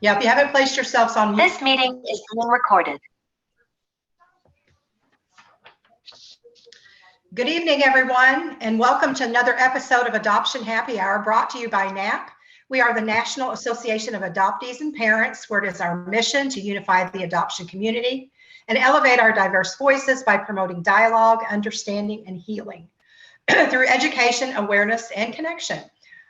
Yeah, if you haven't placed yourselves on mute. This meeting is being recorded. Good evening, everyone, and welcome to another episode of Adoption Happy Hour brought to you by NAAP. We are the National Association of Adoptees and Parents, where it is our mission to unify the adoption community and elevate our diverse voices by promoting dialogue, understanding, and healing through education, awareness, and connection.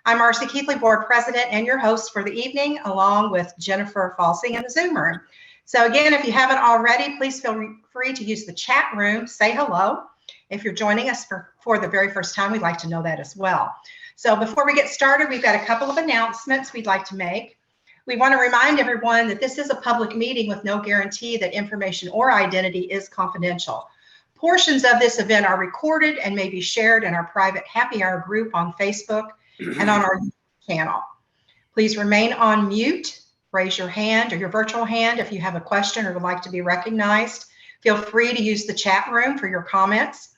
I'm Marcie Keithley, Board President, and your host for the evening, along with Jennifer Falsing in the Zoom room. So again, if you haven't already, please feel free to use the chat room, say hello. If you're joining us for the very first time, we'd like to know that as well. So before we get started, we've got a couple of announcements we'd like to make. We want to remind everyone that this is a public meeting with no guarantee that information or identity is confidential. Portions of this event are recorded and may be shared in our private happy hour group on Facebook and on our channel. Please remain on mute. Raise your hand or your virtual hand if you have a question or would like to be recognized. Feel free to use the chat room for your comments.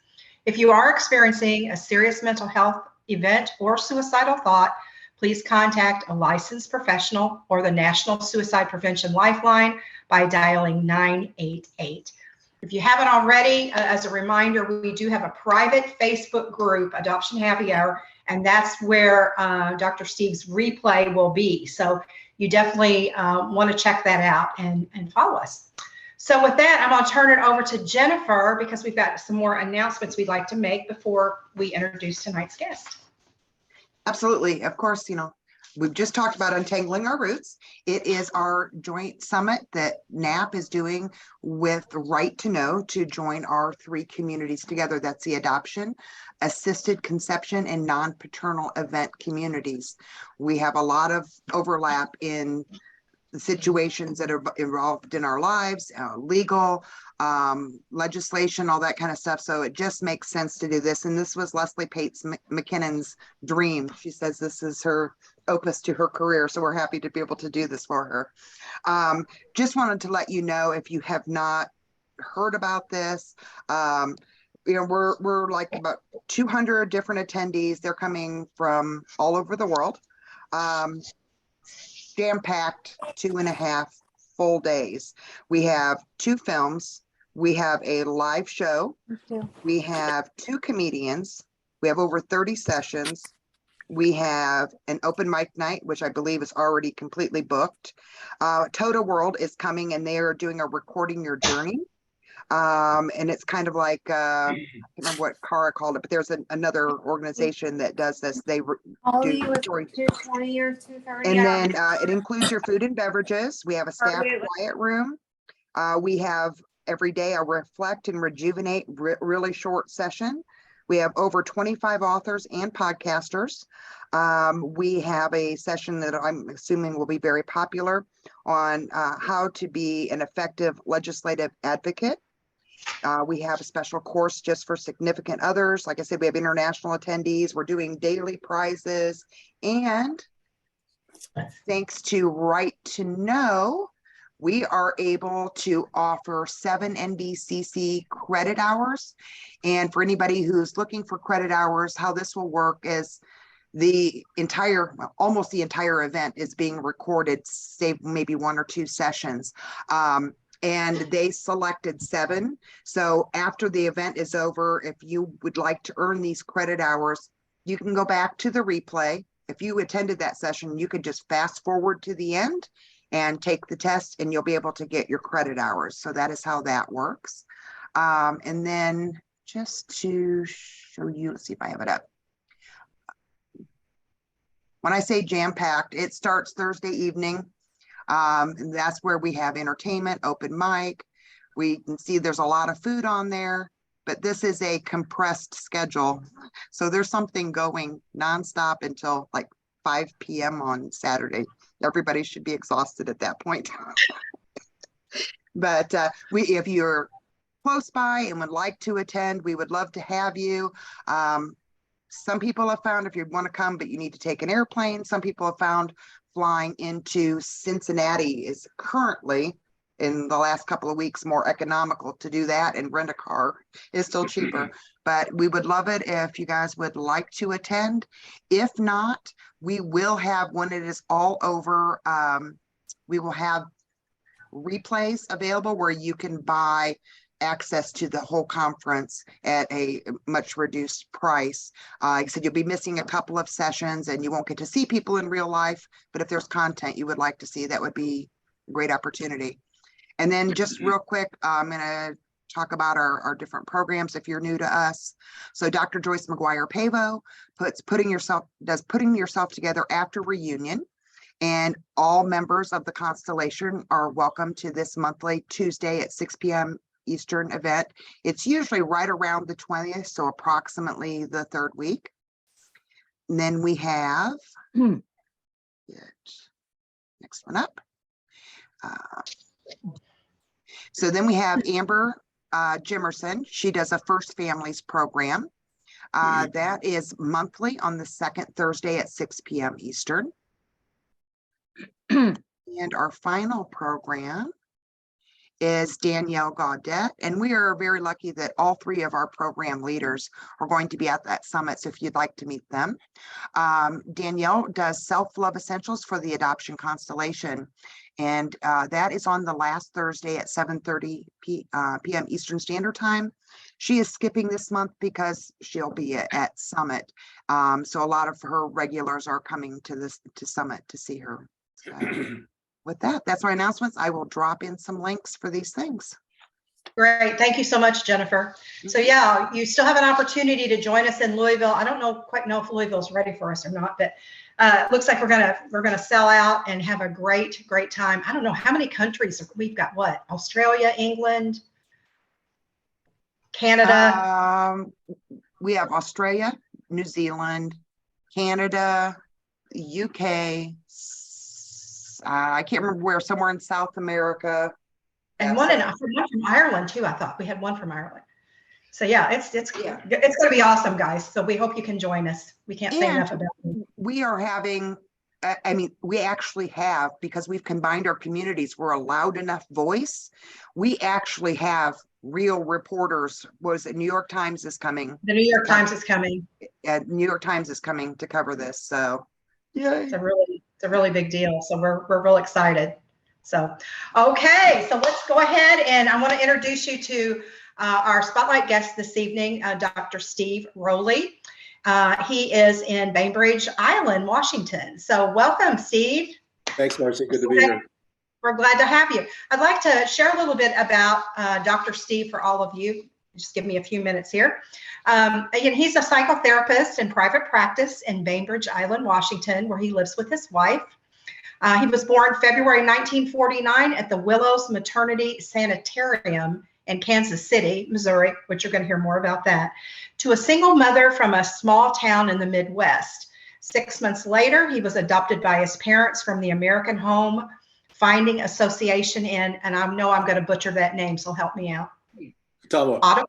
If you are experiencing a serious mental health event or suicidal thought, please contact a licensed professional or the National Suicide Prevention Lifeline by dialing 988. If you haven't already, as a reminder, we do have a private Facebook group, Adoption Happy Hour, and that's where Dr. Steve's replay will be. So you definitely want to check that out and follow us. So with that, I'm going to turn it over to Jennifer because we've got some more announcements we'd like to make before we introduce tonight's guest. Absolutely. Of course, we've just talked about untangling our roots. It is our joint summit that NAAP is doing with Right to Know to join our three communities together. That's the adoption, assisted conception, and non-paternal event communities. We have a lot of overlap in the situations that are involved in our lives, legal, legislation, all that kind of stuff. So it just makes sense to do this. And this was Leslie Pates McKinnon's dream. She says this is her opus to her career. So we're happy to be able to do this for her. Just wanted to let you know, if you have not heard about this, we're like about 200 different attendees. They're coming from all over the world. Jam-packed 2.5 full days. We have 2 films. We have a live show. We have 2 comedians. We have over 30 sessions. We have an open mic night, which I believe is already completely booked. Toto World is coming, and they are doing a Recording Your Journey. And it's kind of like, I can't remember what Cara called it, but there's another organization that does this. They do stories. 220 or 230. And then it includes your food and beverages. We have a staff quiet room. We have every day a reflect and rejuvenate really short session. We have over 25 authors and podcasters. We have a session that I'm assuming will be very popular on how to be an effective legislative advocate. We have a special course just for significant others. Like I said, we have international attendees. We're doing daily prizes. And thanks to Right to Know, we are able to offer 7 NBCC credit hours. And for anybody who's looking for credit hours, how this will work is almost the entire event is being recorded, save maybe 1 or 2 sessions. And they selected 7. So after the event is over, if you would like to earn these credit hours, you can go back to the replay. If you attended that session, you could just fast forward to the end and take the test, and you'll be able to get your credit hours. So that is how that works. And then just to show you, let's see if I have it up. When I say jam-packed, it starts Thursday evening. And that's where we have entertainment, open mic. We can see there's a lot of food on there, but this is a compressed schedule. So there's something going nonstop until like 5 p.m. on Saturday. Everybody should be exhausted at that point. But if you're close by and would like to attend, we would love to have you. Some people have found if you want to come, but you need to take an airplane. Some people have found flying into Cincinnati is currently, in the last couple of weeks, more economical to do that, and rent a car is still cheaper. But we would love it if you guys would like to attend. If not, we will have, when it is all over, We will have replays available where you can buy access to the whole conference at a much reduced price. Like I said, you'll be missing a couple of sessions and you won't get to see people in real life, but if there's content you would like to see, that would be a great opportunity. And then just real quick, I'm going to talk about our different programs if you're new to us. So Dr. Joyce McGuire Pavo does putting yourself together after reunion, and all members of the constellation are welcome to this monthly Tuesday at 6 p.m. Eastern event. It's usually right around the 20th, so approximately the third week. And then we have next one up. So then we have Amber Jimerson. She does a First Families program. That is monthly on the second Thursday at 6 p.m. Eastern. And our final program is Danielle Gaudet, and we are very lucky that all three of our program leaders are going to be at that summit, so if you'd like to meet them. Danielle does Self-Love Essentials for the Adoption Constellation, and that is on the last Thursday at 7:30 p.m. Eastern Standard Time. She is skipping this month because she'll be at Summit, so a lot of her regulars are coming to Summit to see her. So, with that, that's my announcements. I will drop in some links for these things. Great. Thank you so much, Jennifer. So yeah, you still have an opportunity to join us in Louisville. I don't quite know if Louisville's ready for us or not, but it looks like we're gonna sell out and have a great time. I don't know how many countries we've got. What? Australia, England, Canada. We have Australia, New Zealand, Canada, UK. I can't remember where, somewhere in South America. And one from Ireland too. I thought we had one from Ireland. So yeah, it's going to be awesome, guys. So we hope you can join us. We can't say enough about it. We are having, I mean, we actually have, because we've combined our communities, we're a loud enough voice. We actually have real reporters. Was it New York Times is coming? The New York Times is coming. New York Times is coming to cover this. So yeah, it's a really big deal. So we're real excited. So, okay, so let's go ahead, and I want to introduce you to our spotlight guest this evening, Dr. Steve Rowley. He is in Bainbridge Island, Washington. So welcome, Steve. Thanks, Marcie. Good to be here. We're glad to have you. I'd like to share a little bit about Dr. Steve for all of you. Just give me a few minutes here. Again, he's a psychotherapist in private practice in Bainbridge Island, Washington, where he lives with his wife. He was born February 1949 at the Willows Maternity Sanitarium in Kansas City, Missouri, which you're going to hear more about that, to a single mother from a small town in the Midwest. 6 months later, he was adopted by his parents from the American Home Finding Association in, and I know I'm going to butcher that name, so help me out. Ottawa.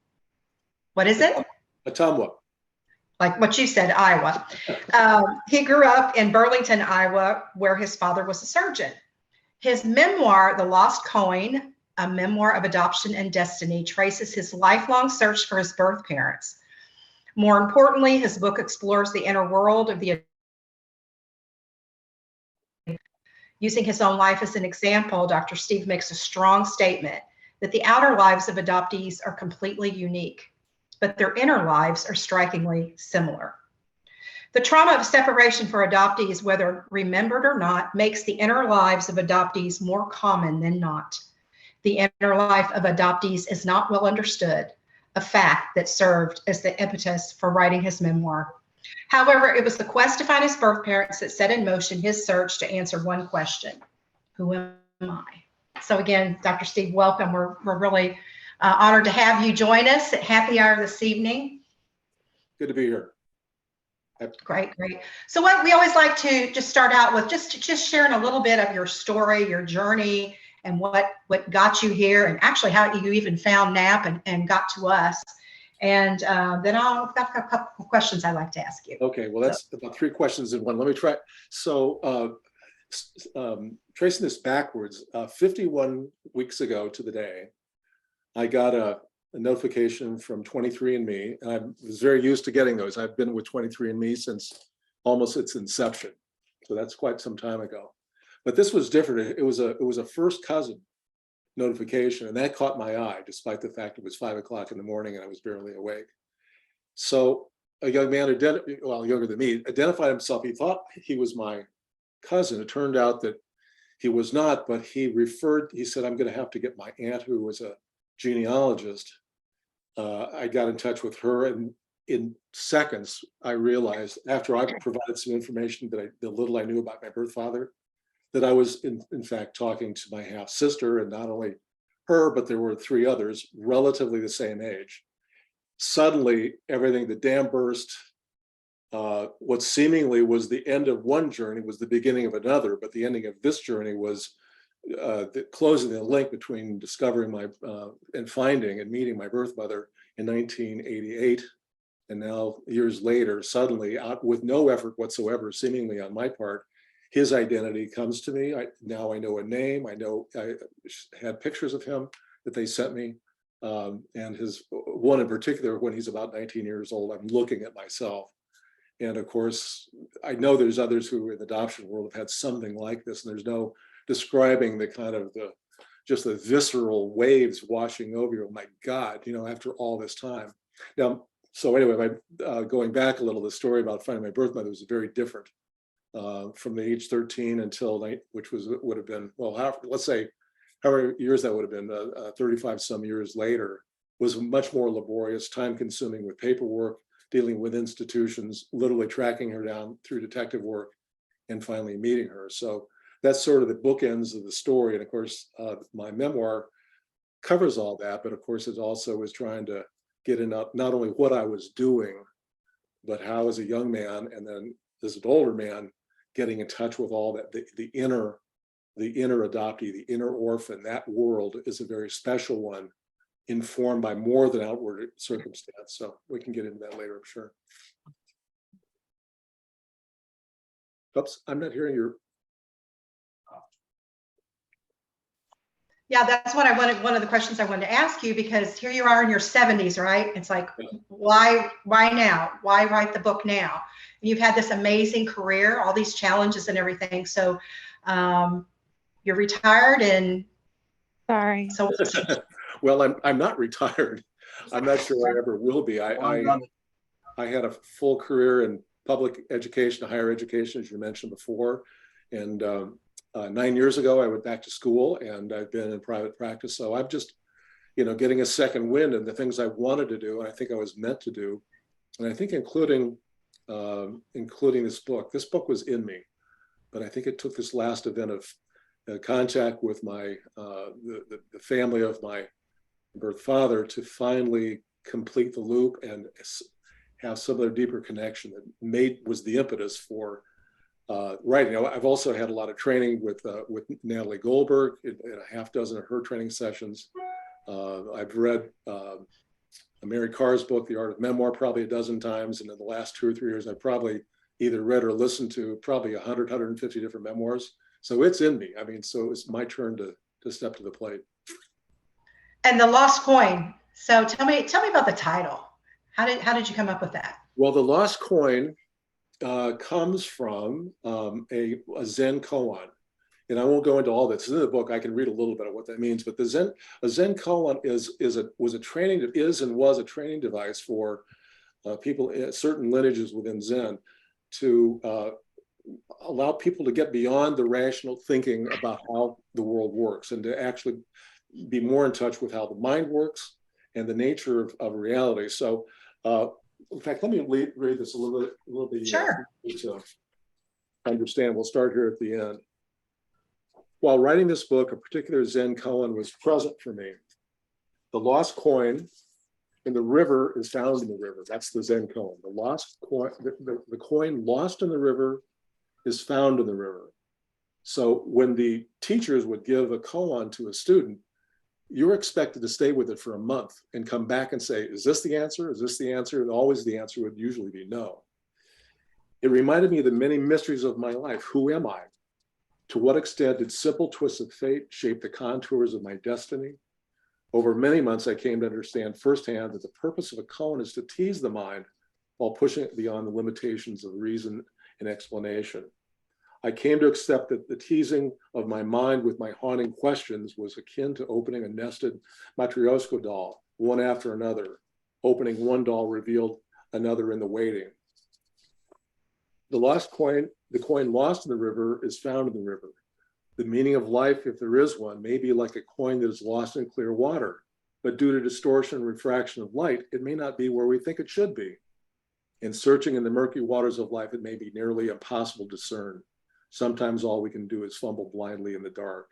What is it? Ottawa. Like what you said, Iowa. He grew up in Burlington, Iowa, where his father was a surgeon. His memoir, The Lost Coin, a memoir of adoption and destiny, traces his lifelong search for his birth parents. More importantly, his book explores the inner world of the. Using his own life as an example, Dr. Steve makes a strong statement that the outer lives of adoptees are completely unique, but their inner lives are strikingly similar. The trauma of separation for adoptees, whether remembered or not, makes the inner lives of adoptees more common than not. The inner life of adoptees is not well understood, a fact that served as the impetus for writing his memoir. However, it was the quest to find his birth parents that set in motion his search to answer one question: who am I? So again, Dr. Steve, welcome. We're really honored to have you join us at Happy Hour this evening. Good to be here. Great. So what we always like to just start out with, just sharing a little bit of your story, your journey, and what got you here, and actually how you even found NAAP and got to us. And then I've got a couple of questions I'd like to ask you. Okay, well, that's about 3 questions in one. Let me try. So tracing this backwards, 51 weeks ago to the day, I got a notification from 23andMe, and I was very used to getting those. I've been with 23andMe since almost its inception. So that's quite some time ago. But this was different. It was a first cousin notification, and that caught my eye, despite the fact it was 5 o'clock in the morning and I was barely awake. So a young man, younger than me, identified himself. He thought he was my cousin. It turned out that he was not, but he said, I'm going to have to get my aunt, who was a genealogist. I got in touch with her, and in seconds, I realized, after I provided some information the little I knew about my birth father, that I was in fact talking to my half sister, and not only her, but there were 3 others relatively the same age. Suddenly, the dam burst. What seemingly was the end of one journey was the beginning of another, but the ending of this journey was closing the link between discovering and finding and meeting my birth mother in 1988. And now, years later, suddenly, with no effort whatsoever, seemingly on my part, his identity comes to me. Now I know a name. I had pictures of him that they sent me. And his one in particular, when he's about 19 years old, I'm looking at myself. And of course, I know there's others who in the adoption world have had something like this, and there's no describing the kind of just the visceral waves washing over you. Oh my God, after all this time. Now, so anyway, going back a little, the story about finding my birth mother was very different from the age 13 until, which would have been, well, let's say however years that would have been, 35 some years later, was much more laborious, time consuming with paperwork, dealing with institutions, literally tracking her down through detective work, and finally meeting her. So that's sort of the bookends of the story. And of course, my memoir covers all that, but of course it also was trying to get in not only what I was doing, but how as a young man, and then as an older man, getting in touch with all that, the inner adoptee, the inner orphan. That world is a very special one, informed by more than outward circumstance. So we can get into that later, I'm sure. Oops, I'm not hearing your. Yeah, that's what I wanted. One of the questions I wanted to ask you, because here you are in your 70s, right? It's like, why now? Why write the book now? And you've had this amazing career, all these challenges and everything. So you're retired, and Sorry. so Well, I'm not retired. I'm not sure I ever will be. I had a full career in public education, higher education, as you mentioned before. And 9 years ago, I went back to school, and I've been in private practice. So I'm just, getting a second wind in the things I wanted to do, and I think I was meant to do. And I think including this book. This book was in me, but I think it took this last event of contact with the family of my birth father to finally complete the loop and have some other deeper connection that was the impetus for writing. I've also had a lot of training with Natalie Goldberg in a half dozen of her training sessions. I've read Mary Carr's book, The Art of Memoir, probably a dozen times. And in the last 2 or 3 years, I've probably either read or listened to probably 100, 150 different memoirs. So it's in me. I mean, so it's my turn to step to the plate. And the Lost Coin. So tell me about the title. How did you come up with that? Well, the Lost Coin comes from a Zen koan. And I won't go into all this. In the book, I can read a little bit of what that means. But a Zen koan was a training device for people in certain lineages within Zen to allow people to get beyond the rational thinking about how the world works, and to actually be more in touch with how the mind works and the nature of reality. So, in fact, let me read this a little bit. Sure. To understand. We'll start here at the end. While writing this book, a particular Zen koan was present for me. The lost coin in the river is found in the river. That's the Zen koan. The lost coin, the coin lost in the river is found in the river. So when the teachers would give a koan to a student, you're expected to stay with it for a month and come back and say, is this the answer? Is this the answer? And always the answer would usually be no. It reminded me of the many mysteries of my life. Who am I? To what extent did simple twists of fate shape the contours of my destiny? Over many months, I came to understand firsthand that the purpose of a koan is to tease the mind while pushing it beyond the limitations of reason and explanation. I came to accept that the teasing of my mind with my haunting questions was akin to opening a nested Matryoshka doll, one after another. Opening one doll revealed another in the waiting. The coin lost in the river is found in the river. The meaning of life, if there is one, may be like a coin that is lost in clear water, but due to distortion and refraction of light, it may not be where we think it should be. In searching in the murky waters of life, it may be nearly impossible to discern. Sometimes all we can do is fumble blindly in the dark.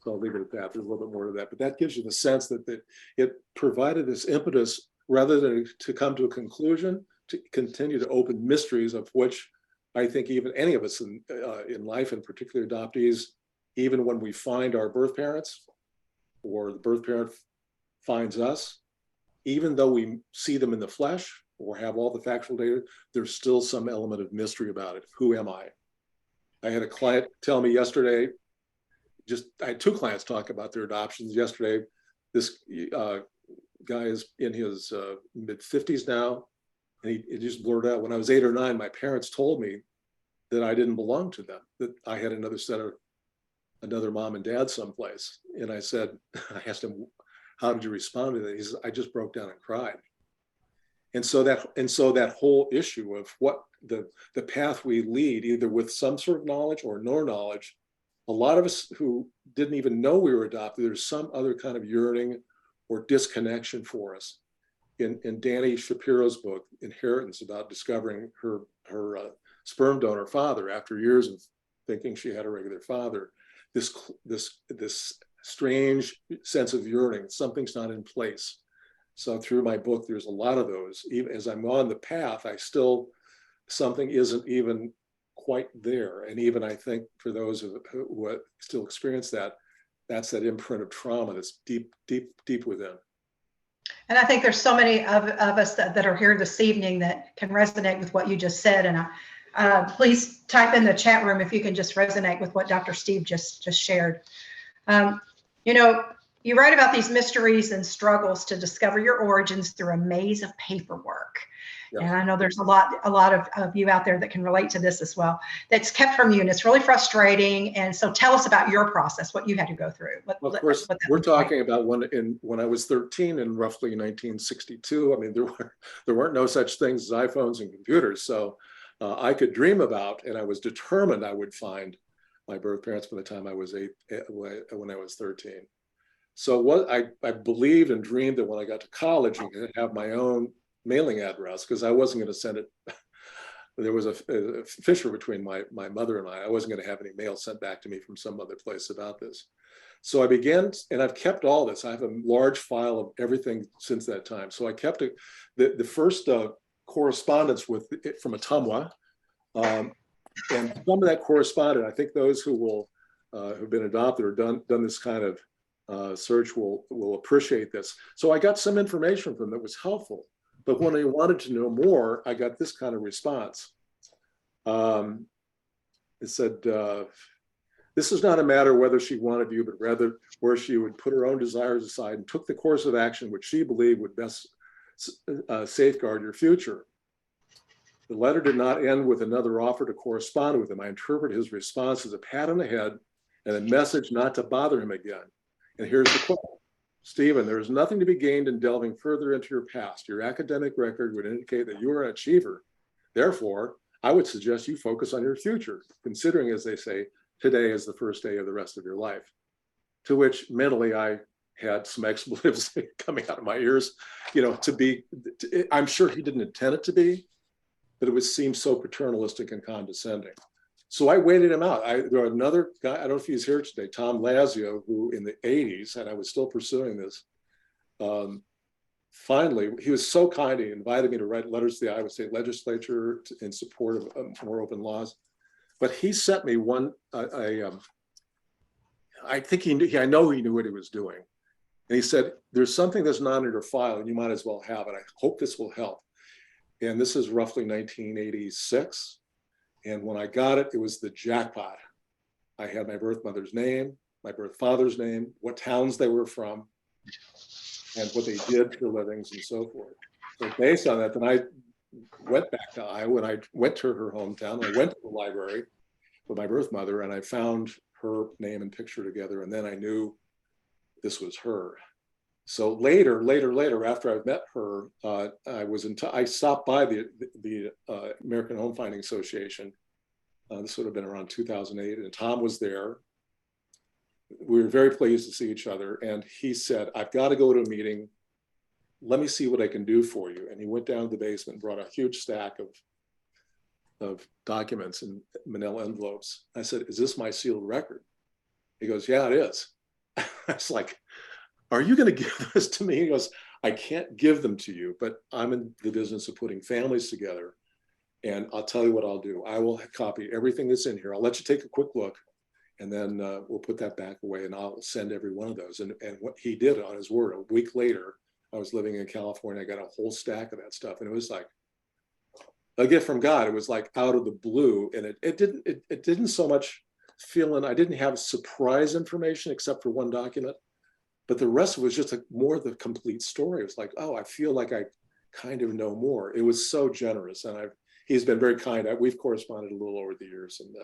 So I'll leave it at that. There's a little bit more to that, but that gives you the sense that it provided this impetus rather than to come to a conclusion, to continue to open mysteries of which I think even any of us in life, and particularly adoptees, even when we find our birth parents or the birth parent finds us, even though we see them in the flesh or have all the factual data, there's still some element of mystery about it. Who am I? I had a client tell me yesterday, I had two clients talk about their adoptions yesterday. This guy is in his mid-50s now, and he just blurted out, when I was 8 or 9, my parents told me that I didn't belong to them, that I had another mom and dad someplace. And I asked him, how did you respond to that? He says, I just broke down and cried. And so that whole issue of what the path we lead, either with some sort of knowledge or no knowledge, a lot of us who didn't even know we were adopted, there's some other kind of yearning or disconnection for us. In Danny Shapiro's book, Inheritance, about discovering her sperm donor father after years of thinking she had a regular father, this strange sense of yearning, something's not in place. So through my book, there's a lot of those. Even as I'm on the path, something isn't even quite there. And even I think for those who still experience that, that's that imprint of trauma that's deep, deep, deep within. And I think there's so many of us that are here this evening that can resonate with what you just said. And please type in the chat room if you can just resonate with what Dr. Steve just shared. You write about these mysteries and struggles to discover your origins through a maze of paperwork. Yeah. And I know there's a lot of you out there that can relate to this as well, that's kept from you, and it's really frustrating. And so tell us about your process, what you had to go through. Well, of course, we're talking about when I was 13 in roughly 1962. I mean, there weren't no such things as iPhones and computers. So I could dream about, and I was determined I would find my birth parents by the time I was 8, when I was 13. So what I believed and dreamed that when I got to college, I could have my own mailing address, because I wasn't going to send it. There was a fissure between my mother and I. I wasn't going to have any mail sent back to me from some other place about this. So I began, and I've kept all this. I have a large file of everything since that time. So I kept the first correspondence from Ottumwa, and some of that corresponded. I think those who have been adopted or done this kind of search will appreciate this. So I got some information from them that was helpful. But when I wanted to know more, I got this kind of response. It said, this is not a matter whether she wanted you, but rather where she would put her own desires aside and took the course of action which she believed would best safeguard your future. The letter did not end with another offer to correspond with him. I interpret his response as a pat on the head and a message not to bother him again. And here's the quote. Stephen, there is nothing to be gained in delving further into your past. Your academic record would indicate that you are an achiever. Therefore, I would suggest you focus on your future, considering, as they say, today is the first day of the rest of your life. To which mentally I had some expletives coming out of my ears, I'm sure he didn't intend it to be, but it would seem so paternalistic and condescending. So I waited him out. There was another guy, I don't know if he's here today, Tom Lazio, who in the 80s, and I was still pursuing this, finally, he was so kind, he invited me to write letters to the Iowa State Legislature in support of more open laws. But he sent me one, I think I know he knew what he was doing. And he said, there's something that's not in your file and you might as well have it. I hope this will help. And this is roughly 1986. And when I got it, it was the jackpot. I had my birth mother's name, my birth father's name, what towns they were from, and what they did for livings and so forth. So based on that, then I went back to Iowa and I went to her hometown. I went to the library with my birth mother, and I found her name and picture together, and then I knew this was her. So later, after I met her, I stopped by the American Home Finding Association. This would have been around 2008, and Tom was there. We were very pleased to see each other, and he said, "I've got to go to a meeting. Let me see what I can do for you." And he went down to the basement and brought a huge stack of documents in manila envelopes. I said, "Is this my sealed record?" He goes, "Yeah, it is." I was like, "Are you going to give this to me?" He goes, "I can't give them to you, but I'm in the business of putting families together. And I'll tell you what I'll do. I will copy everything that's in here. I'll let you take a quick look, and then we'll put that back away, and I'll send every one of those." And what he did, on his word, a week later, I was living in California. I got a whole stack of that stuff, and it was like a gift from God. It was like out of the blue, and it didn't so much feel in. I didn't have surprise information except for one document, but the rest was just more the complete story. It was like, oh, I feel like I kind of know more. It was so generous, and he's been very kind. We've corresponded a little over the years, and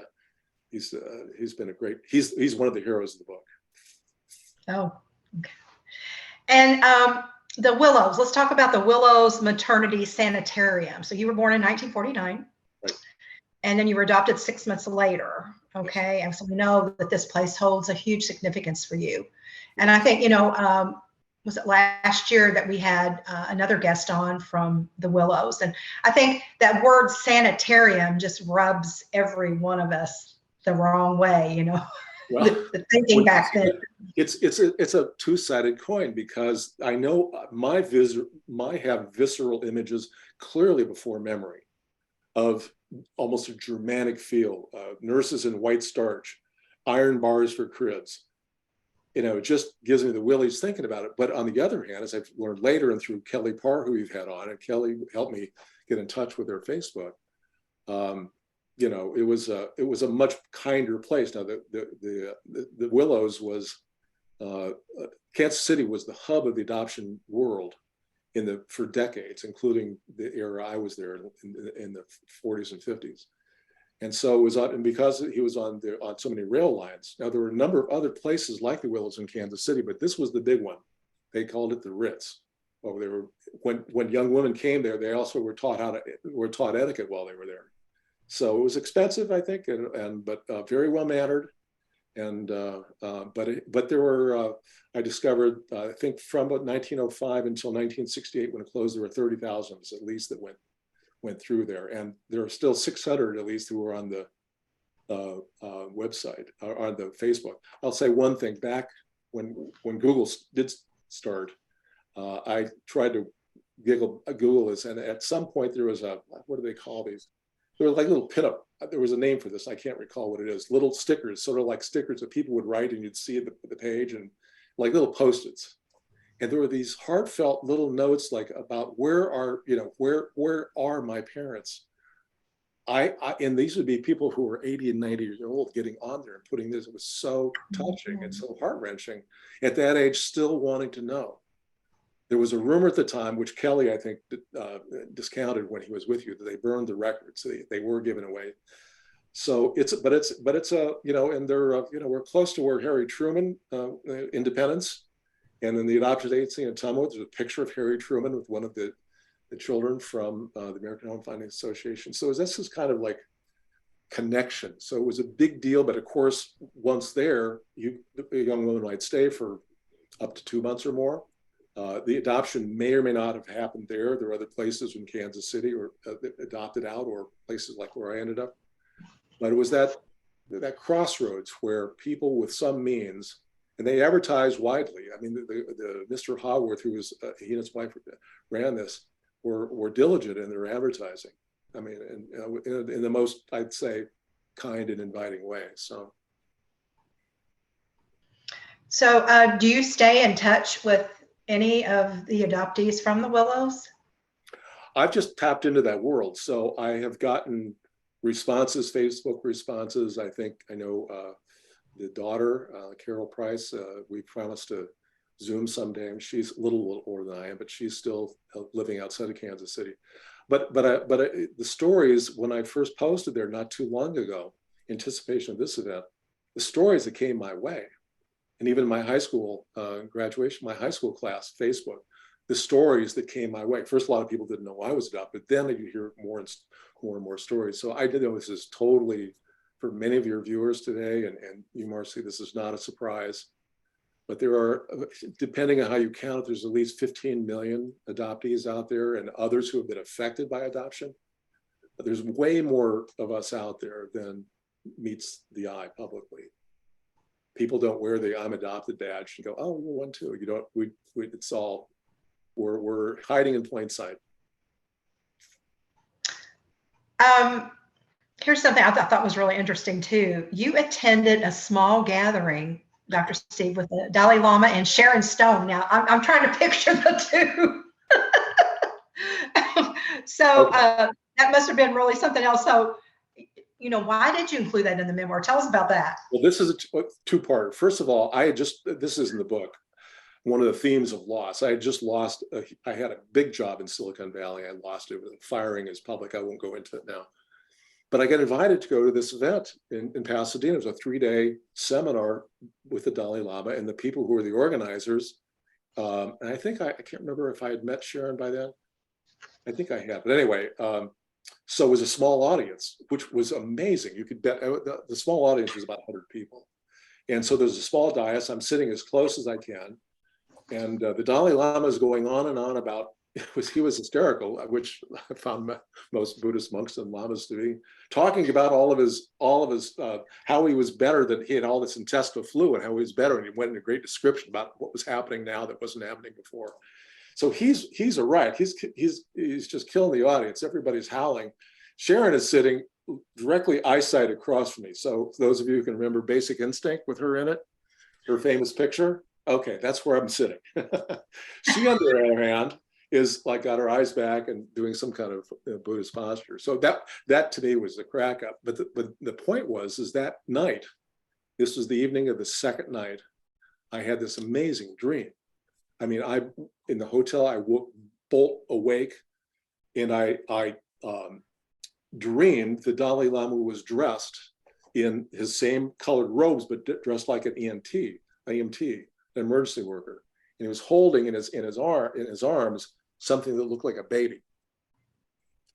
he's been a great. He's one of the heroes of the book. Oh, okay. And the Willows. Let's talk about the Willows Maternity Sanitarium. So you were born in 1949, right, and then you were adopted 6 months later. Okay, and so we know that this place holds a huge significance for you. And I think, was it last year that we had another guest on from the Willows? And I think that word sanitarium just rubs every one of us the wrong way, Well, the thinking back then. It's a two-sided coin, because I know I have visceral images clearly before memory of almost a Germanic feel, nurses in white starch, iron bars for cribs. It just gives me the willies thinking about it. But on the other hand, as I've learned later, and through Kelly Parr, who we've had on, and Kelly helped me get in touch with her Facebook, it was a much kinder place. Now, the Willows was, Kansas City was the hub of the adoption world for decades, including the era I was there in the 40s and 50s. And so it was on, and because he was on so many rail lines. Now, there were a number of other places like the Willows in Kansas City, but this was the big one. They called it the Ritz. Well, when young women came there, they also were taught etiquette while they were there. So it was expensive, I think, but very well mannered. And but there were, I discovered, I think from about 1905 until 1968, when it closed, there were 30,000 at least that went through there, and there are still 600 at least who are on the website or on the Facebook. I'll say one thing: back when Google did start, I tried to Google this, and at some point there was what do they call these? There were like little pinup. There was a name for this. I can't recall what it is. Little stickers, sort of like stickers that people would write, and you'd see the page, and like little Post-its. And there were these heartfelt little notes, like about where are my parents? And these would be people who were 80 and 90 years old getting on there and putting this. It was so touching and so heart-wrenching at that age, still wanting to know. There was a rumor at the time, which Kelly, I think, discounted when he was with you, that they burned the records. They were given away. So and they're, we're close to where Harry Truman, Independence. And in the adoption agency in Tumwood, there's a picture of Harry Truman with one of the children from the American Home Finding Association. So this is kind of like connection. So it was a big deal. But of course, once there, a young woman might stay for up to 2 months or more. The adoption may or may not have happened there. There are other places in Kansas City or adopted out, or places like where I ended up. But it was that crossroads where people with some means, and they advertised widely. I mean, the Mr. Haworth, who was he and his wife ran this, were diligent in their advertising. I mean, in the most, I'd say, kind and inviting way. So do you stay in touch with any of the adoptees from the Willows? I've just tapped into that world. So I have gotten responses, Facebook responses. I think I know the daughter, Carol Price, we promised to Zoom someday, and she's a little older than I am, but she's still living outside of Kansas City. But the stories, when I first posted there not too long ago, anticipation of this event, the stories that came my way, and even my high school graduation, my high school class, Facebook, the stories that came my way. First, a lot of people didn't know I was adopted, but then you hear more and more stories. So I did know this is totally, for many of your viewers today, and you, Marcie, this is not a surprise. But there are, depending on how you count it, there's at least 15 million adoptees out there and others who have been affected by adoption. But there's way more of us out there than meets the eye publicly. People don't wear the "I'm adopted" badge and go, "Oh, we're one too." You don't. It's all we're hiding in plain sight. Here's something I thought was really interesting too. You attended a small gathering, Dr. Steve, with the Dalai Lama and Sharon Stone. Now, I'm trying to picture the two. So that must have been really something else. So, you know, why did you include that in the memoir? Tell us about that. Well, this is a two-part. First of all, this is in the book, one of the themes of loss. I had just lost, I had a big job in Silicon Valley. I lost it. Firing is public. I won't go into it now. But I got invited to go to this event in Pasadena. It was a 3-day seminar with the Dalai Lama and the people who were the organizers. And I think, I can't remember if I had met Sharon by then. I think I had. But anyway, so it was a small audience, which was amazing. You could bet the small audience was about 100 people. And so there's a small dais. I'm sitting as close as I can. And the Dalai Lama is going on and on about, he was hysterical, which I found most Buddhist monks and lamas to be, talking about all of his how he was better, that he had all this intestinal fluid, how he was better. And he went into great description about what was happening now that wasn't happening before. So he's a riot. He's just killing the audience. Everybody's howling. Sharon is sitting directly eyesight across from me. So those of you who can remember Basic Instinct with her in it, her famous picture. Okay, that's where I'm sitting. She, on the other hand, is like got her eyes back and doing some kind of Buddhist posture. So that to me was the crack up. But the point was that night, this was the evening of the second night, I had this amazing dream. I mean, in the hotel, I woke bolt awake, and I dreamed the Dalai Lama was dressed in his same colored robes, but dressed like an EMT, an emergency worker. And he was holding in his arms something that looked like a baby.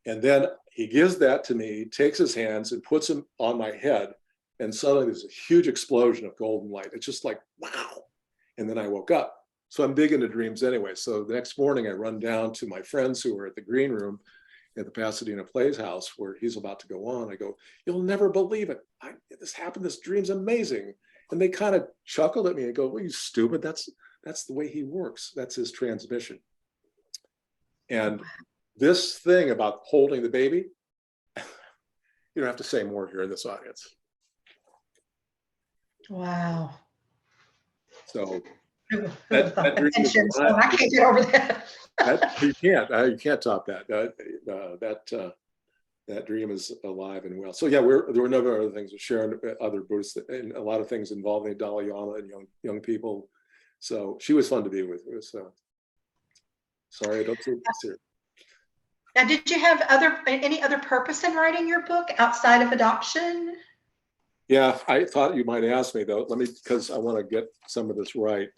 And then he gives that to me, takes his hands and puts them on my head, and suddenly there's a huge explosion of golden light. It's just like, wow. And then I woke up. So I'm big into dreams anyway. So the next morning I run down to my friends who were at the green room at the Pasadena Plays House where he's about to go on. I go, "You'll never believe it. This happened. This dream's amazing." And they kind of chuckled at me and go, "Well, you stupid. That's the way he works. That's his transmission." And this thing about holding the baby, you don't have to say more here in this audience. Wow. So I can't get over that. You can't top that. That dream is alive and well. So yeah, there were no other things with Sharon, other Buddhists, and a lot of things involving Dalai Lama and young people. So she was fun to be with. It was, sorry, I don't take this here. Now, did you have any other purpose in writing your book outside of adoption? Yeah, I thought you might ask me though. Because I want to get some of this right.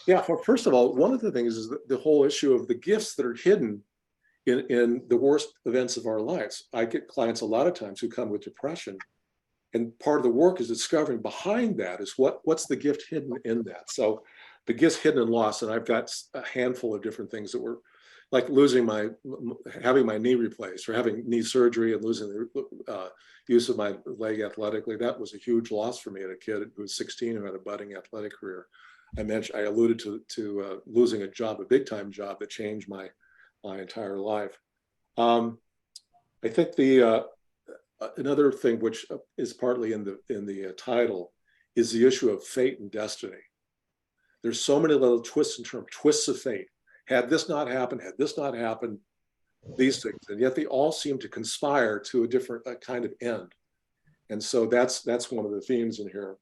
Yeah, first of all, one of the things is the whole issue of the gifts that are hidden in the worst events of our lives. I get clients a lot of times who come with depression, and part of the work is discovering behind that is what's the gift hidden in that. So the gifts hidden in loss, and I've got a handful of different things that were like having my knee replaced, or having knee surgery and losing the use of my leg athletically. That was a huge loss for me. As a kid who was 16 who had a budding athletic career. I alluded to losing a big time job that changed my entire life. I think another thing which is partly in the title is the issue of fate and destiny. There's so many little twists of fate. Had this not happened, these things, and yet they all seem to conspire to a different kind of end. And so that's one of the themes in here.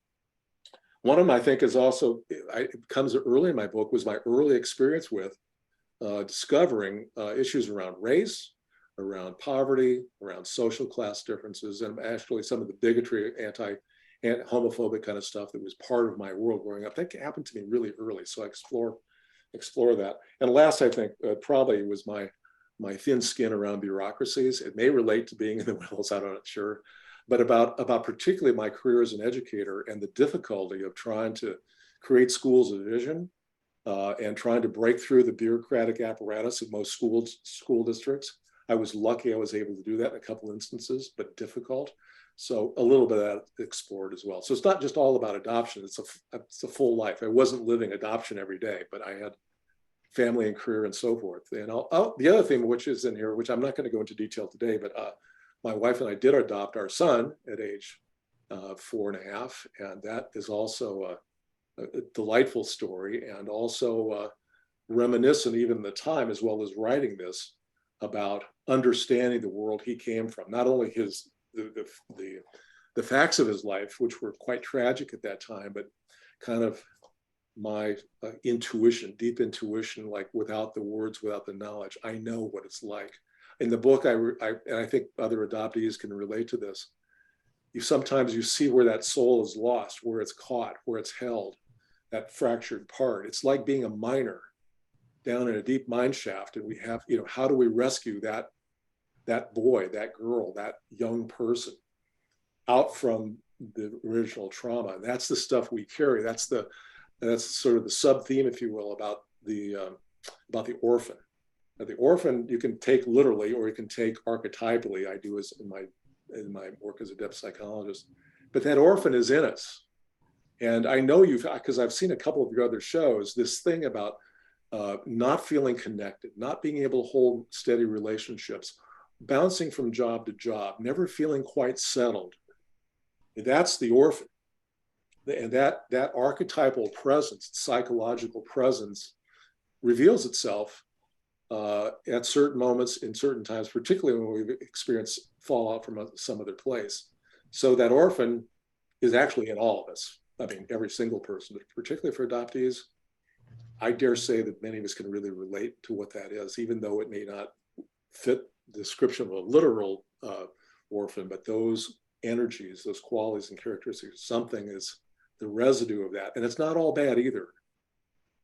One of them, I think, is also, it comes early in my book, was my early experience with discovering issues around race, around poverty, around social class differences, and actually some of the bigotry, and homophobic kind of stuff that was part of my world growing up. That happened to me really early, so I explore that. And last, I think, probably was my thin skin around bureaucracies. It may relate to being in the Wills, I'm not sure, but about particularly my career as an educator and the difficulty of trying to create schools of vision and trying to break through the bureaucratic apparatus of most school districts. I was lucky I was able to do that in a couple instances, but difficult. So a little bit of that explored as well. So it's not just all about adoption. It's a full life. I wasn't living adoption every day, but I had family and career and so forth. And the other thing which is in here, which I'm not going to go into detail today, but my wife and I did adopt our son at age 4.5. And that is also a delightful story, and also reminiscent even in the time, as well as writing this, about understanding the world he came from. Not only the facts of his life, which were quite tragic at that time, but kind of my intuition, deep intuition, like without the words, without the knowledge, I know what it's like. In the book, and I think other adoptees can relate to this, sometimes you see where that soul is lost, where it's caught, where it's held, that fractured part. It's like being a miner down in a deep mine shaft, and we have, how do we rescue that boy, that girl, that young person out from the original trauma? And that's the stuff we carry. That's sort of the sub theme, if you will, about the orphan. Now, the orphan you can take literally, or you can take archetypally. I do as in my work as a depth psychologist. But that orphan is in us. And I know because I've seen a couple of your other shows, this thing about not feeling connected, not being able to hold steady relationships, bouncing from job to job, never feeling quite settled. That's the orphan. And that archetypal presence, psychological presence, reveals itself at certain moments, in certain times, particularly when we've experienced fallout from some other place. So that orphan is actually in all of us. I mean, every single person, but particularly for adoptees, I dare say that many of us can really relate to what that is, even though it may not fit the description of a literal orphan, but those energies, those qualities and characteristics, something is the residue of that. And it's not all bad either.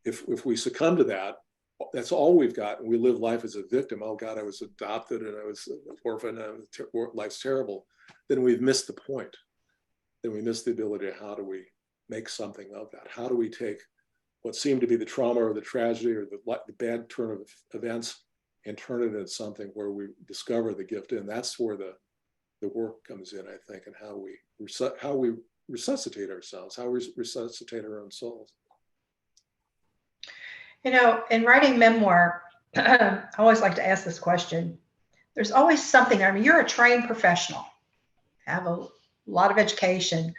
If we succumb to that, that's all we've got, and we live life as a victim. Oh God, I was adopted and I was an orphan and life's terrible. Then we've missed the point. Then we miss the ability of how do we make something of that? How do we take what seemed to be the trauma or the tragedy or the bad turn of events and turn it into something where we discover the gift? And that's where the work comes in, I think, and how we resuscitate ourselves, how we resuscitate our own souls. In writing memoir, I always like to ask this question. There's always something. I mean, you're a trained professional, have a lot of education.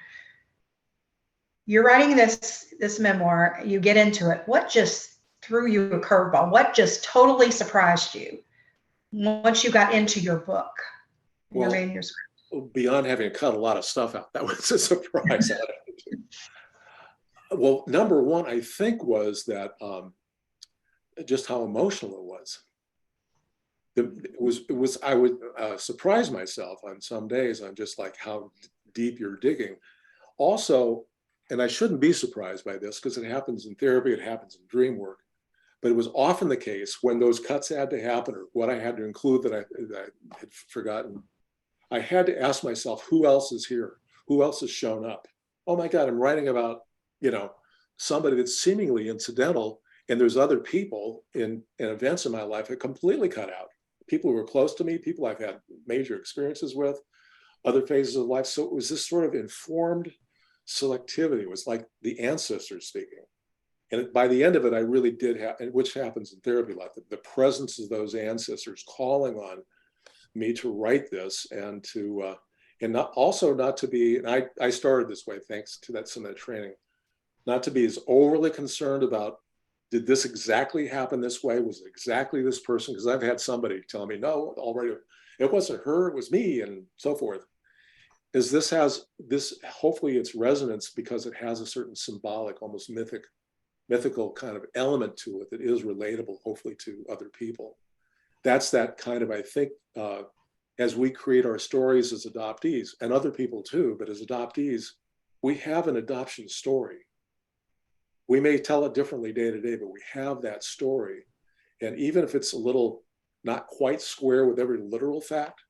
You're writing this memoir, you get into it. What just threw you a curveball? What just totally surprised you once you got into your book, your manuscript? Beyond having to cut a lot of stuff out, that was a surprise. Well, number one, I think, was that just how emotional it was. I would surprise myself on some days on just like how deep you're digging. Also, and I shouldn't be surprised by this because it happens in therapy, it happens in dream work, but it was often the case when those cuts had to happen or what I had to include that I had forgotten. I had to ask myself, who else is here? Who else has shown up? Oh my God, I'm writing about, somebody that's seemingly incidental, and there's other people in events in my life that completely cut out. People who were close to me, people I've had major experiences with, other phases of life. So it was this sort of informed selectivity. It was like the ancestors speaking. And by the end of it, I really did have, which happens in therapy a lot, the presence of those ancestors calling on me to write this and to, and not to be, and I started this way, thanks to some of that training, not to be as overly concerned about, did this exactly happen this way? Was it exactly this person? Because I've had somebody tell me, no, already, it wasn't her, it was me, and so forth. Is this has this, hopefully it's resonance because it has a certain symbolic, almost mythical kind of element to it that is relatable, hopefully, to other people. that's that kind of, I think, as we create our stories as adoptees, and other people too, but as adoptees, we have an adoption story. We may tell it differently day to day, but we have that story. And even if it's a little not quite square with every literal fact,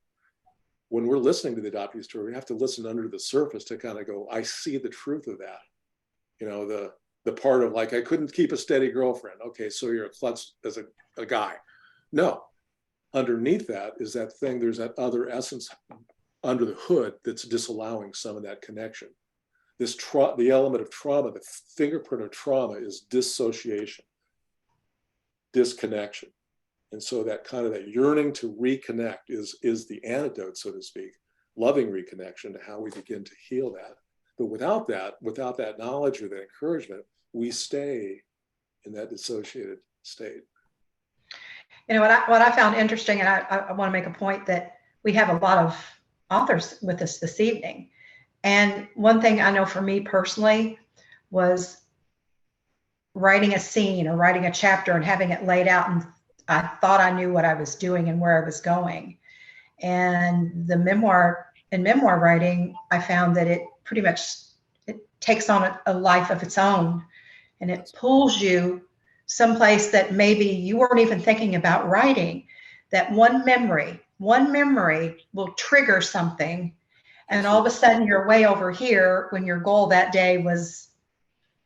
when we're listening to the adoptee story, we have to listen under the surface to kind of go, I see the truth of that. You know, the part of like, I couldn't keep a steady girlfriend. Okay, so you're a klutz as a guy. No, underneath that is that thing, there's that other essence under the hood that's disallowing some of that connection. The element of trauma, the fingerprint of trauma is dissociation, disconnection. And so that kind of that yearning to reconnect is the antidote, so to speak, loving reconnection to how we begin to heal that. But without that knowledge or that encouragement, we stay in that dissociated state. You know, what I found interesting, and I want to make a point that we have a lot of authors with us this evening. And one thing I know for me personally was writing a scene or writing a chapter and having it laid out, and I thought I knew what I was doing and where I was going. And in memoir writing, I found that it pretty much, it takes on a life of its own, and it pulls you someplace that maybe you weren't even thinking about writing. That one memory will trigger something, and all of a sudden you're way over here when your goal that day was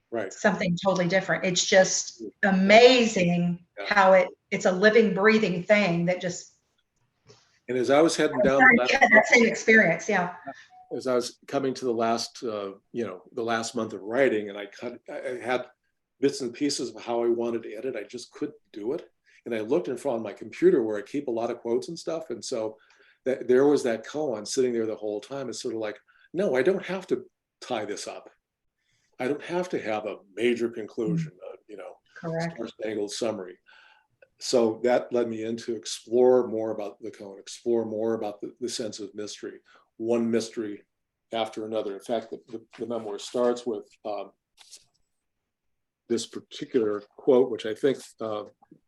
right, something totally different. It's just amazing how it's a living, breathing thing that just. And as I was heading down that same experience, yeah. As I was coming to the last, the last month of writing, and I had bits and pieces of how I wanted to edit, I just couldn't do it. And I looked in front of my computer where I keep a lot of quotes and stuff. And so there was that koan sitting there the whole time. It's sort of like, no, I don't have to tie this up. I don't have to have a major conclusion, Correct. Star-spangled summary. So that led me into explore more about the koan, explore more about the sense of mystery, one mystery after another. In fact, the memoir starts with this particular quote, which I think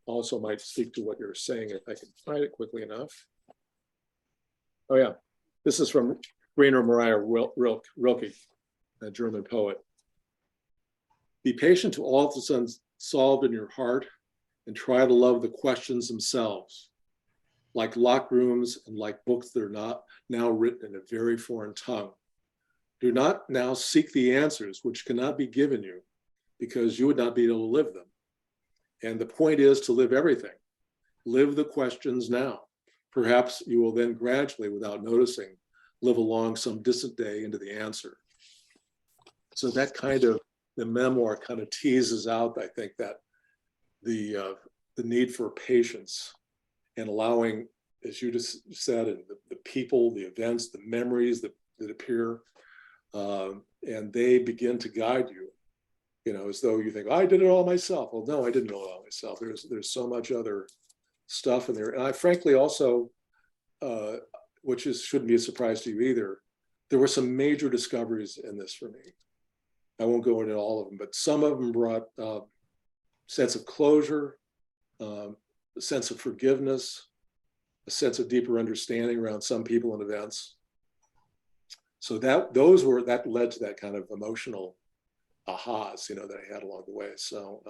also might speak to what you're saying, if I can find it quickly enough. Oh yeah, this is from Rainer Maria Rilke, a German poet. Be patient to all that's unsolved in your heart, and try to love the questions themselves, like locked rooms and like books that are not now written in a very foreign tongue. Do not now seek the answers which cannot be given you, because you would not be able to live them. And the point is to live everything. Live the questions now. Perhaps you will then gradually, without noticing, live along some distant day into the answer. So that kind of, the memoir kind of teases out, I think, that the need for patience and allowing, as you just said, and the people, the events, the memories that appear, and they begin to guide you. As though you think, I did it all myself. Well, no, I didn't do it all myself. There's so much other stuff in there. And I frankly also, which shouldn't be a surprise to you either, there were some major discoveries in this for me. I won't go into all of them, but some of them brought a sense of closure, a sense of forgiveness, a sense of deeper understanding around some people and events. So that led to that kind of emotional ahas, that I had along the way. So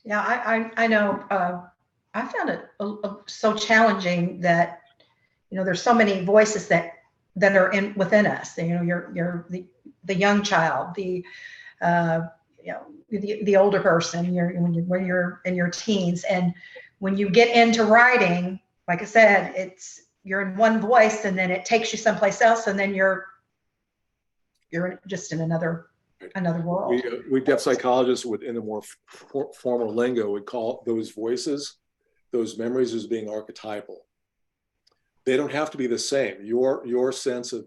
yeah, I know. I found it so challenging that there's so many voices that are within us. You're the young child, the older person. When you're in your teens, and when you get into writing, like I said, you're in one voice, and then it takes you someplace else, and then you're just in another world. We deaf psychologists would, in a more formal lingo, would call those voices, those memories, as being archetypal. They don't have to be the same. Your sense of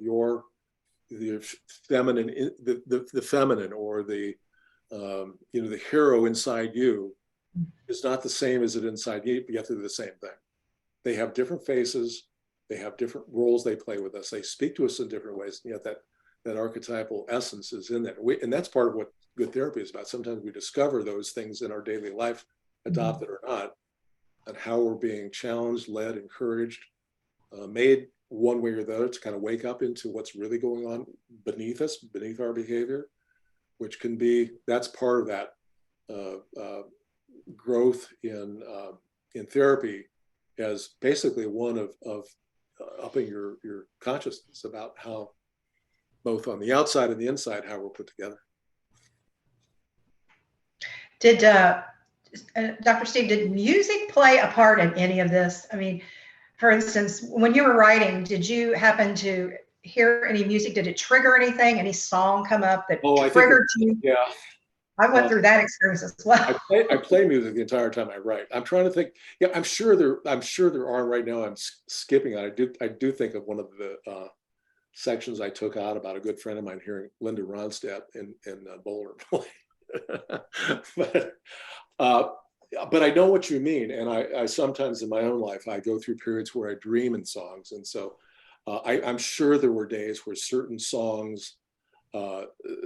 the feminine, the feminine, or the hero inside you is not the same as it inside you, but yet they're the same thing. They have different faces. They have different roles they play with us. They speak to us in different ways, and yet that archetypal essence is in there. And that's part of what good therapy is about. Sometimes we discover those things in our daily life, adopted or not, and how we're being challenged, led, encouraged, made one way or the other to kind of wake up into what's really going on beneath us, beneath our behavior, which can be, that's part of that growth in therapy as basically one of upping your consciousness about how both on the outside and the inside, how we're put together. Did Dr. Steve, did music play a part in any of this? I mean, for instance, when you were writing, did you happen to hear any music? Did it trigger anything? Any song come up that triggered you? Yeah. I went through that experience as well. I play music the entire time I write. I'm trying to think. Yeah, I'm sure there are right now. I'm skipping out. I do think of one of the sections I took out about a good friend of mine hearing Linda Ronstadt in Boulder play. But I know what you mean, and I sometimes in my own life I go through periods where I dream in songs, and so I'm sure there were days where certain songs,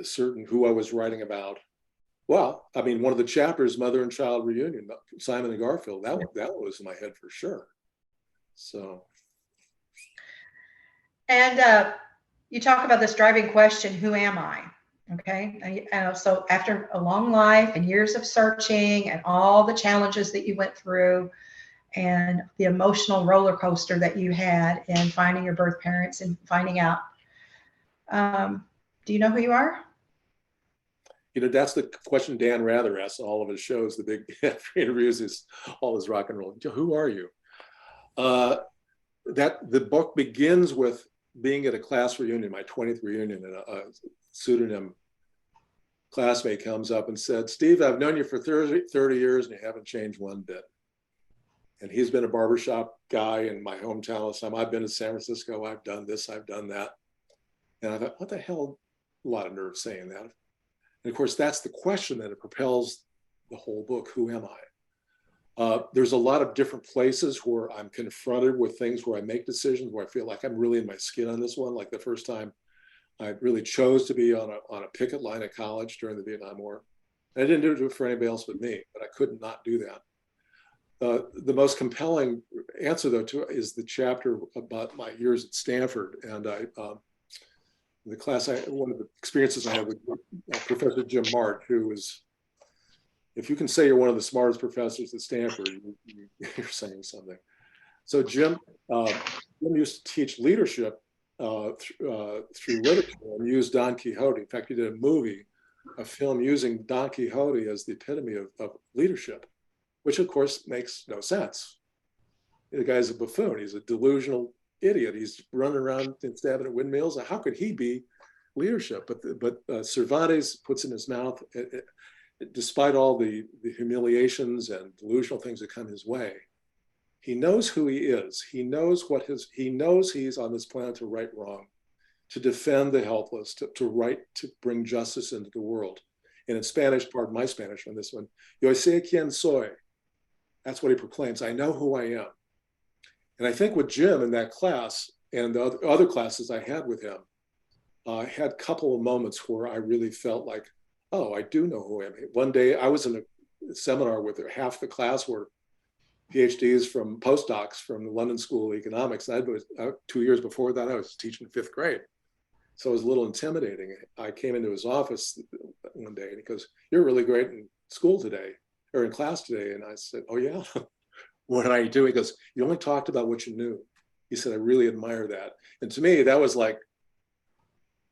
certain who I was writing about. Well, I mean, one of the chapters, Mother and Child Reunion, Simon and Garfield, that was in my head for sure. So. And you talk about this driving question, who am I? Okay. So after a long life and years of searching and all the challenges that you went through and the emotional roller coaster that you had in finding your birth parents and finding out, do you know who you are? You know, that's the question Dan Rather asks in all of his shows, the big interviews, is all his rock and roll. Who are you? That the book begins with being at a class reunion, my 20th reunion, and a pseudonym classmate comes up and said, Steve, I've known you for 30 years and you haven't changed one bit. And he's been a barbershop guy in my hometown all the time. I've been to San Francisco, I've done this, I've done that. And I thought, what the hell? A lot of nerve saying that. And of course, that's the question that it propels the whole book. Who am I? There's a lot of different places where I'm confronted with things where I make decisions where I feel like I'm really in my skin on this one. Like the first time I really chose to be on a picket line at college during the Vietnam War. And I didn't do it for anybody else but me, but I could not do that. The most compelling answer, though, is the chapter about my years at Stanford. And the class, one of the experiences I had with Professor Jim Mart, who was, if you can say you're one of the smartest professors at Stanford, you're saying something. So Jim used to teach leadership through literature and used Don Quixote. In fact, he did a film using Don Quixote as the epitome of leadership, which of course makes no sense. The guy's a buffoon. He's a delusional idiot. He's running around and stabbing at windmills. How could he be leadership? But Cervantes puts in his mouth, despite all the humiliations and delusional things that come his way, he knows who he is. He knows he's on this planet to right wrong, to defend the helpless, to bring justice into the world. And in Spanish, pardon my Spanish on this one, yo sé quién soy. That's what he proclaims. I know who I am. And I think with Jim in that class and the other classes I had with him, I had a couple of moments where I really felt like, oh, I do know who I am. One day I was in a seminar with half the class were PhDs from postdocs from the London School of Economics. And 2 years before that, I was teaching 5th grade. So it was a little intimidating. I came into his office one day and he goes, you're really great in school today, or in class today. And I said, oh yeah, what are you doing? He goes, you only talked about what you knew. He said, I really admire that. And to me, that was like,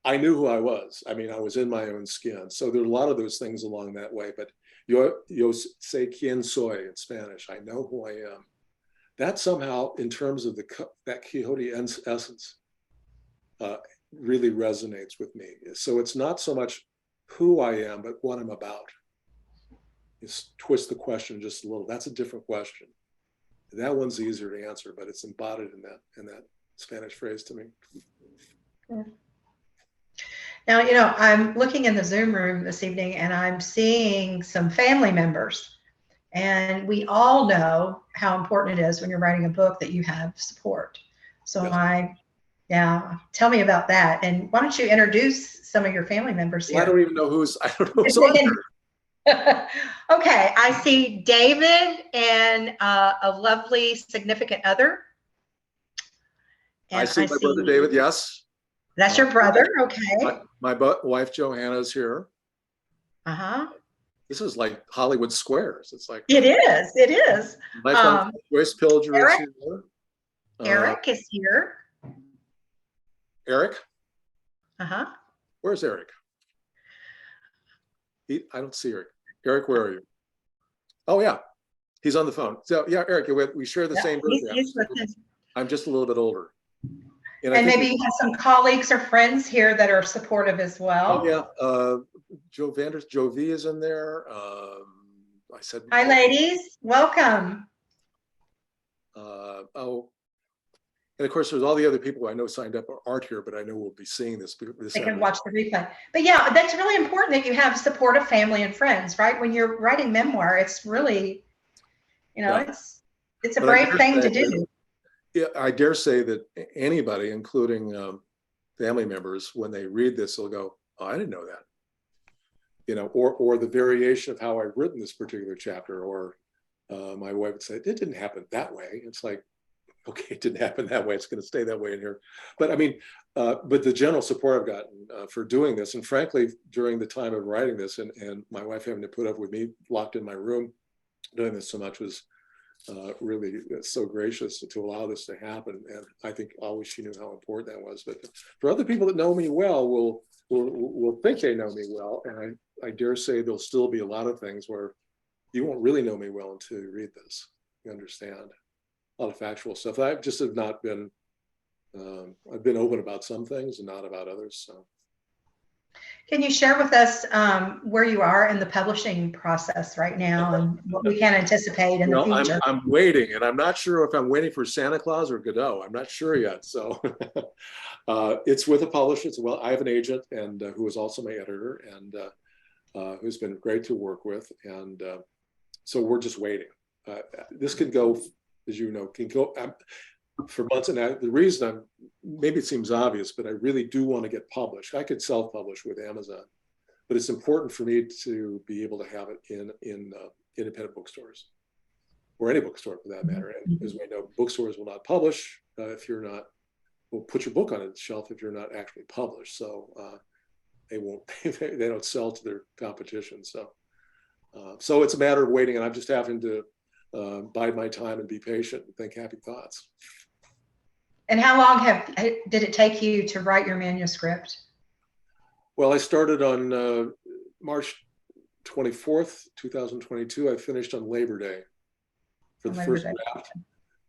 I knew who I was. I mean, I was in my own skin. So there are a lot of those things along that way, but yo sé quién soy in Spanish. I know who I am. That somehow, in terms of that Quixote essence, really resonates with me. So it's not so much who I am, but what I'm about. Just twist the question just a little. That's a different question. That one's easier to answer, but it's embodied in that Spanish phrase to me. Yeah. Now, I'm looking in the Zoom room this evening and I'm seeing some family members. And we all know how important it is when you're writing a book that you have support. So Yes. Tell me about that. And why don't you introduce some of your family members here? Well, I don't even know who's on there. Okay, I see David and a lovely significant other. I And see my brother David, yes. That's your brother, okay. My wife Johanna is here. Uh-huh. This is like Hollywood Squares. It's like It is. my friend Joyce Pilger Eric? is here. Eric is here. Eric? Uh-huh. Where's Eric? I don't see Eric. Eric, where are you? Oh yeah, he's on the phone. So yeah, Eric, we share the same birthday. I'm just a little bit older. And maybe you have some colleagues or friends here that are supportive as well. Oh yeah, Joe V is in there. I said, hi ladies, welcome. And of course, there's all the other people I know signed up aren't here, but I know we'll be seeing this. They can watch the replay. But yeah, that's really important that you have supportive family and friends, right? When you're writing memoir, it's really, yeah. it's a brave thing to do. Yeah, I dare say that anybody, including family members, when they read this, they'll go, "Oh, I didn't know that," or the variation of how I've written this particular chapter, or my wife would say, "It didn't happen that way." It's like, okay, it didn't happen that way. It's going to stay that way in here. But I mean, but the general support I've gotten for doing this, and frankly, during the time of writing this, and my wife having to put up with me locked in my room doing this so much, was really so gracious to allow this to happen. And I think always she knew how important that was. But for other people that know me well, will think they know me well, and I dare say there'll still be a lot of things where you won't really know me well until you read this. You understand a lot of factual stuff. I just have not been. I've been open about some things and not about others. So. Can you share with us where you are in the publishing process right now and what we can anticipate in the future? I'm waiting, and I'm not sure if I'm waiting for Santa Claus or Godot. I'm not sure yet. So it's with a publisher. I have an agent and who is also my editor and who's been great to work with. And so we're just waiting. This can go, as you know, can go for months. And the reason maybe it seems obvious, but I really do want to get published. I could self-publish with Amazon, but it's important for me to be able to have it in independent bookstores, or any bookstore for that matter. And as we know, bookstores will not publish if you're not, will put your book on its shelf if you're not actually published. So they won't, they don't sell to their competition. So it's a matter of waiting, and I'm just having to bide my time and be patient and think happy thoughts. And how long did it take you to write your manuscript? Well, I started on March 24th, 2022. I finished on Labor Day for the first draft.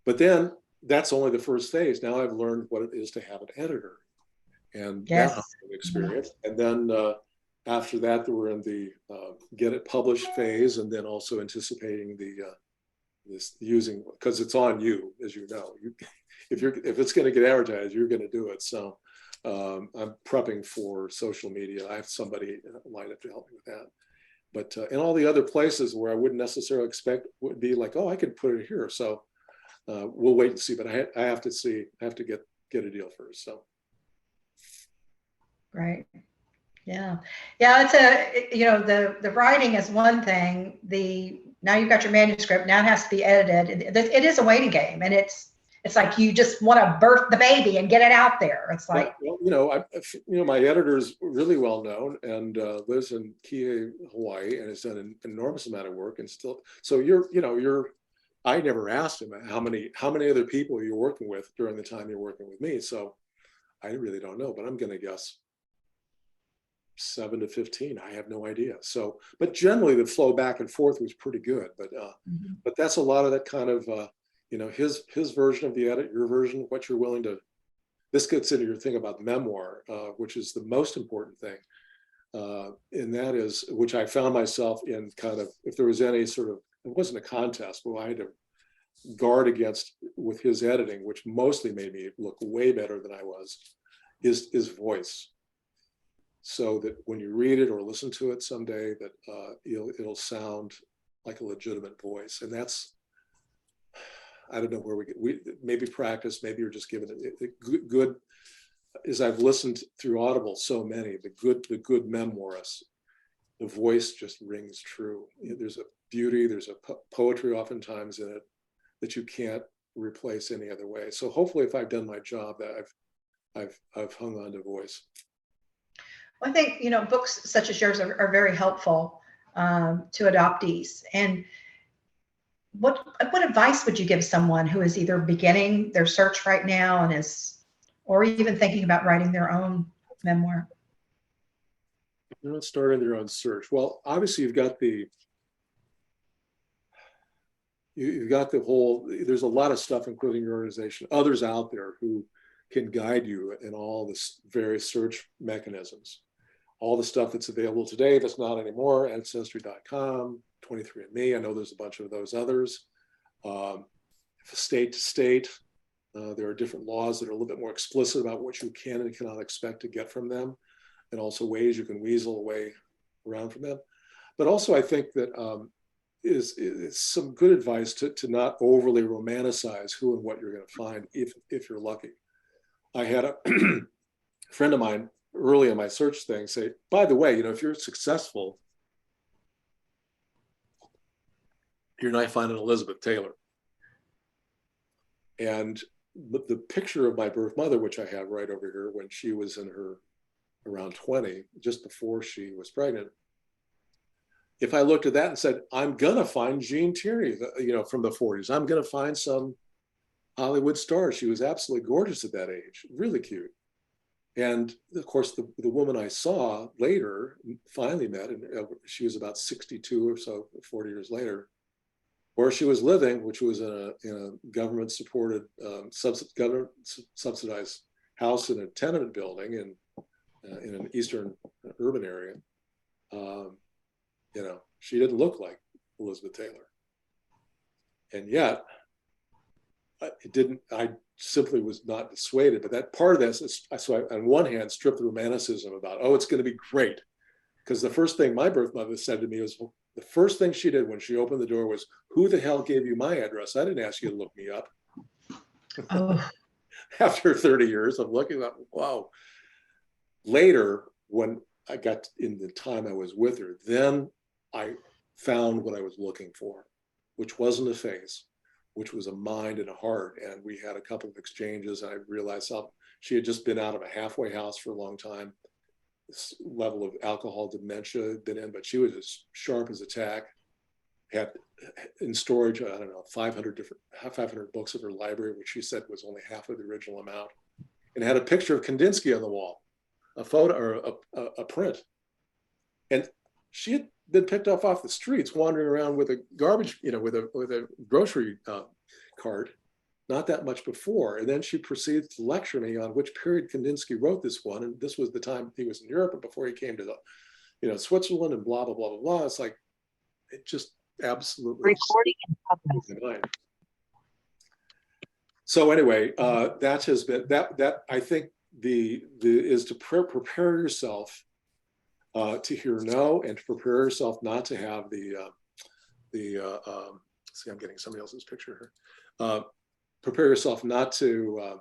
But then that's only the first phase. Now I've learned what it is to have an editor, and that's an experience. And then after that, we're in the get it published phase, and then also anticipating the using, because it's on you, as you know. If it's going to get advertised, you're going to do it. So I'm prepping for social media. I have somebody lined up to help me with that. But in all the other places where I wouldn't necessarily expect would be like, oh, I could put it here. So we'll wait and see. But I have to see. I have to get a deal first. So. Right. Yeah. It's the writing is one thing. Now you've got your manuscript. Now it has to be edited. It is a waiting game, and it's like you just want to birth the baby and get it out there. It's like, well, my editor's really well known and lives in Kihei, Hawaii, and has done an enormous amount of work. And still, so I never asked him how many other people you're working with during the time you're working with me. So I really don't know, but I'm going to guess 7 to 15. I have no idea. So, but generally the flow back and forth was pretty good. But but that's a lot of that kind of his version of the edit, your version, what you're willing to. This gets into your thing about memoir, which is the most important thing, and that is, which I found myself in kind of, if there was any sort of, it wasn't a contest, but I had to guard against with his editing, which mostly made me look way better than I was, his voice. So that when you read it or listen to it someday, that it'll sound like a legitimate voice. And that's, I don't know where we maybe practice, maybe you're just giving it good, as I've listened through Audible so many, the good memoirists the voice just rings true. There's a beauty, there's a poetry oftentimes in it that you can't replace any other way. So hopefully, if I've done my job, that I've hung on to voice. Well, I think, books such as yours are very helpful to adoptees. And what advice would you give someone who is either beginning their search right now or even thinking about writing their own memoir? They're not starting their own search. Well, obviously you've got the whole, there's a lot of stuff, including your organization, others out there who can guide you in all this various search mechanisms. All the stuff that's available today that's not anymore, Ancestry.com, 23andMe, I know there's a bunch of those others. State to state, there are different laws that are a little bit more explicit about what you can and cannot expect to get from them, and also ways you can weasel away around from them. But also I think that is some good advice to not overly romanticize who and what you're going to find if you're lucky. I had a friend of mine early in my search thing say, by the way, if you're successful, you're not finding Elizabeth Taylor. And the picture of my birth mother, which I have right over here, when she was in her around 20, just before she was pregnant, if I looked at that and said, I'm gonna find Jean Tierney, from the 40s, I'm gonna find some Hollywood star. She was absolutely gorgeous at that age, really cute. And of course, the woman I saw later, finally met, and she was about 62 or so, 40 years later, where she was living, which was in a government-supported, government subsidized house in a tenement building in an eastern urban area. She didn't look like Elizabeth Taylor, and yet I simply was not dissuaded. But that part of this is, so I, on one hand, stripped the romanticism about, it's going to be great. Because the first thing my birth mother said to me was, the first thing she did when she opened the door was, who the hell gave you my address? I didn't ask you to look me up. Oh. After 30 years of looking up, wow. Later, when I got in the time I was with her, then I found what I was looking for, which wasn't a face, which was a mind and a heart. And we had a couple of exchanges. And I realized she had just been out of a halfway house for a long time. This level of alcohol dementia had been in, but she was as sharp as a tack, had in storage, 500 books of her library, which she said was only half of the original amount, and had a picture of Kandinsky on the wall, a photo or a print. And she had been picked up off the streets, wandering around with a garbage, with a grocery cart, not that much before. And then she proceeds to lecture me on which period Kandinsky wrote this one. And this was the time he was in Europe and before he came to Switzerland and blah, blah, blah, blah, blah. It's like, it just absolutely. Recording in progress. So anyway, that has been, that I think is to prepare yourself to hear no, and to prepare yourself not to have see, I'm getting somebody else's picture here. Prepare yourself not to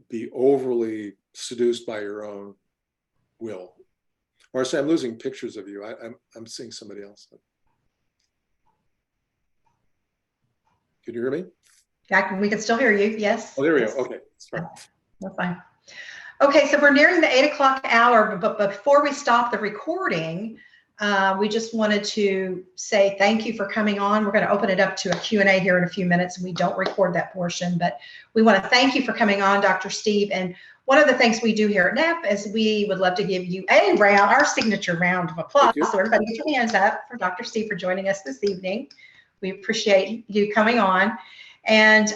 be overly seduced by your own will. Marcie, I'm losing pictures of you. I'm seeing somebody else. Can you hear me? Yeah, we can still hear you. Yes. Oh, there we Yes. go. Okay, sorry. That's fine. Okay, so we're nearing the 8 o'clock hour, but before we stop the recording, we just wanted to say thank you for coming on. We're going to open it up to a Q&A here in a few minutes, and we don't record that portion, but we want to thank you for coming on, Dr. Steve. And one of the things we do here at NAAP is we would love to give you our signature round of applause. So everybody get your hands up for Dr. Steve for joining us this evening. We appreciate you coming on. And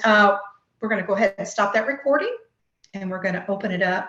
we're going to go ahead and stop that recording, and we're going to open it up